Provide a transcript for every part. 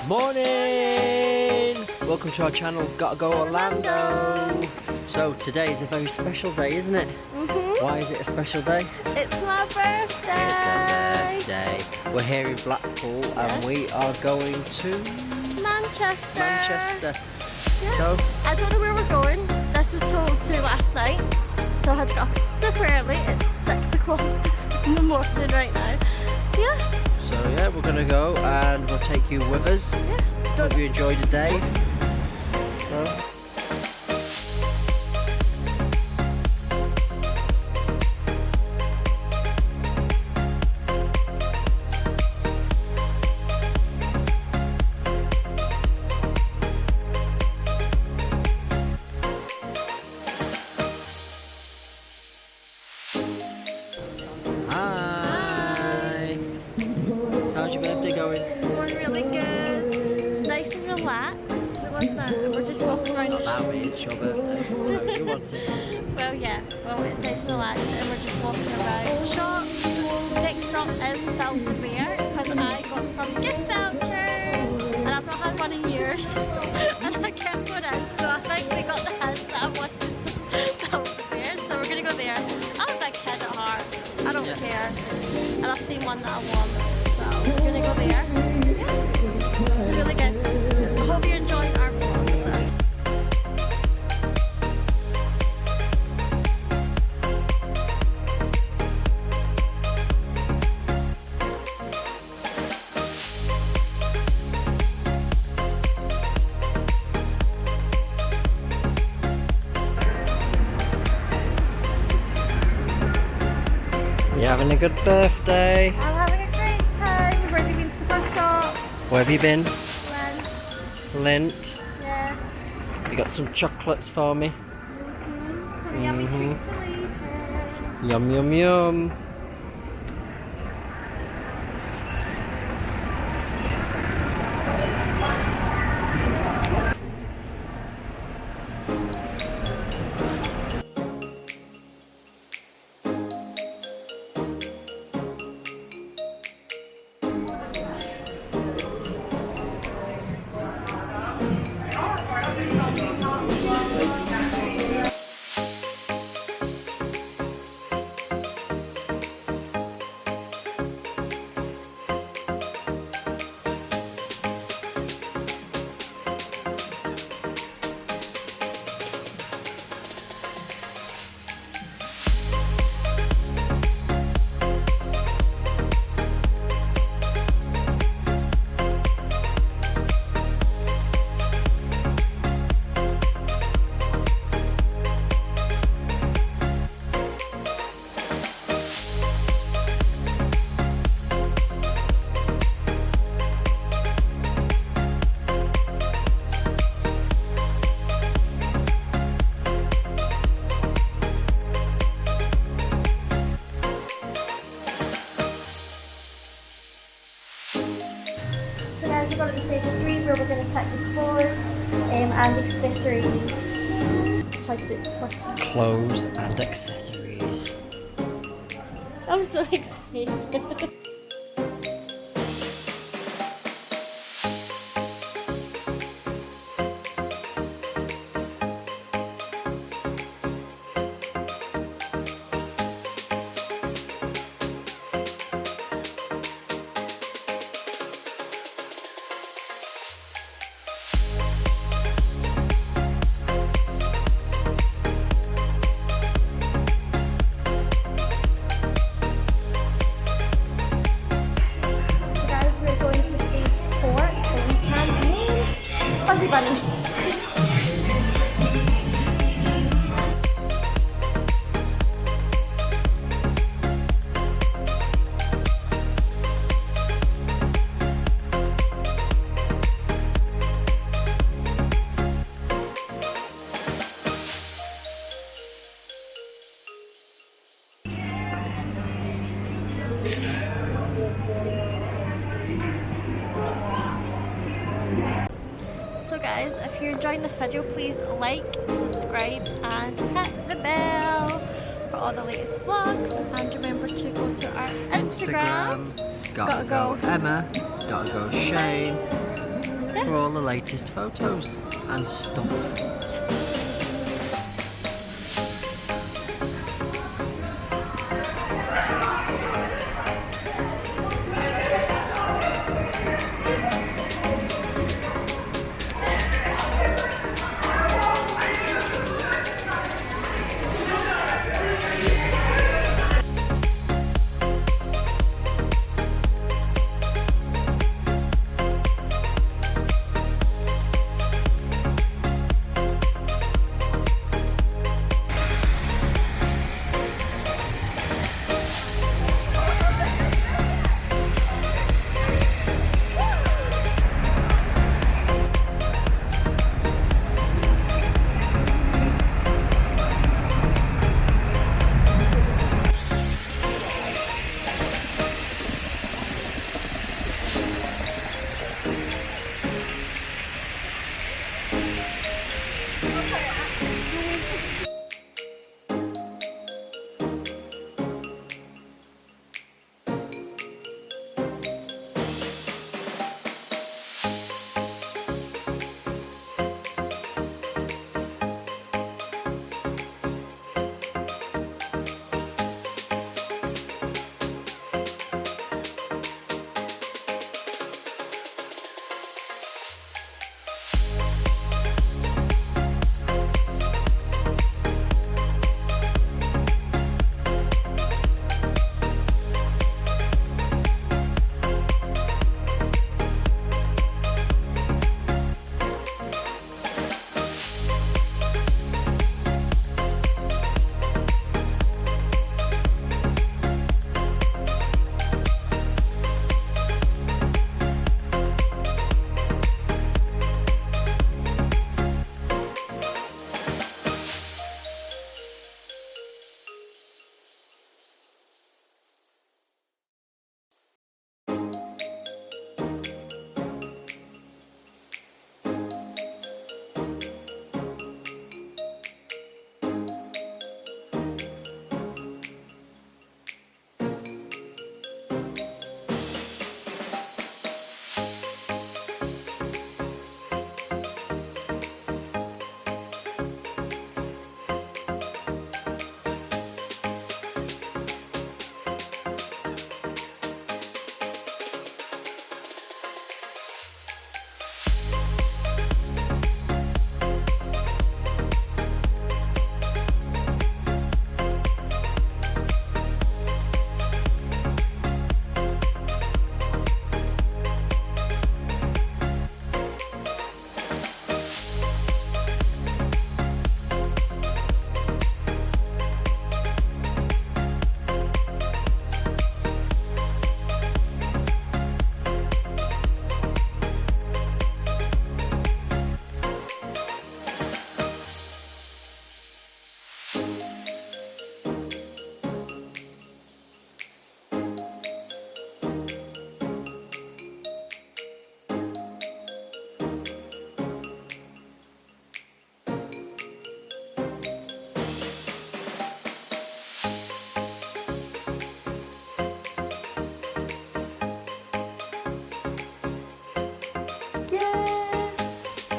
Morning! Welcome to our channel, Gotta Go Orlando. So today is a very special day, isn't it? Why is it a special day? It's my birthday! It's a birthday. We're here in Blackpool and we are going to Manchester. Manchester. Yeah. So I don't know where we're going. This was told to last night. So I had to get up super early. It's 6 o'clock in the morning right now. Yeah. So yeah, we're gonna go and we'll take you with us. Yeah. Hope you enjoyed the day. So. Hi. How's your birthday going? Going really good. It's nice and relaxed. So what's that? And we're just walking around the Allow me, it's your birthday. So you want it? Well, yeah. Well, it's nice and relaxed and we're just walking around the shops. Next stop is Belvedere because I got some gift vouchers and I've not had one in years. And I kept going in, so I think we got the hint that I wanted Belvedere. So we're going to go there. I'm a big kid at heart. I don't care. And I've seen one that I want. So we're going to go there. Yeah. It's really good. I hope you're enjoying our vlog. You having a good birthday? I'm having a great time. We've already been to the first shop. Where have you been? Lent. Lint. Yeah. You got some chocolates for me? Some yummy treats for later. Yum yum yum. So now we've got to stage 3 where we're going to pack the clothes and accessories. Try to do it first. Clothes and accessories. I'm so excited. Bunny. So guys, if you're enjoying this video, please like, subscribe and hit the bell for all the latest vlogs, and remember to go to our Instagram. Gottagoemma&shane. for all the latest photos and stuff.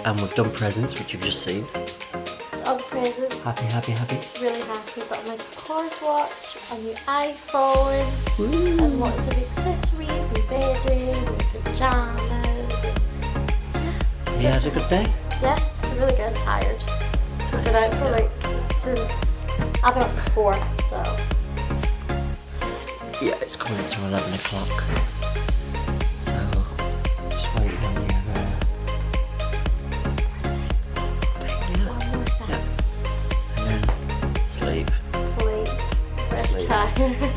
And we've done presents, which you've just seen. All presents. Happy, happy, happy. Really happy. Got my Cars watch, a new iPhone, and lots of accessories, and bedding, and pajamas. Have you had a good day? Yeah, it's really good. Tired. I've been out for I've been up since 4, so. Yeah, it's coming to 11 o'clock. So, just waiting on you.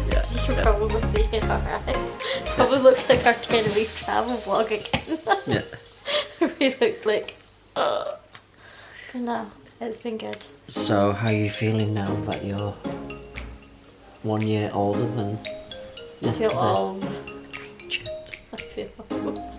Yeah, you can probably see it alright. Probably looks like our 10-week travel vlog again. Yeah. It really looks like. But no, it's been good. So, how are you feeling now that you're 1 year older than yesterday? I feel old. I feel old.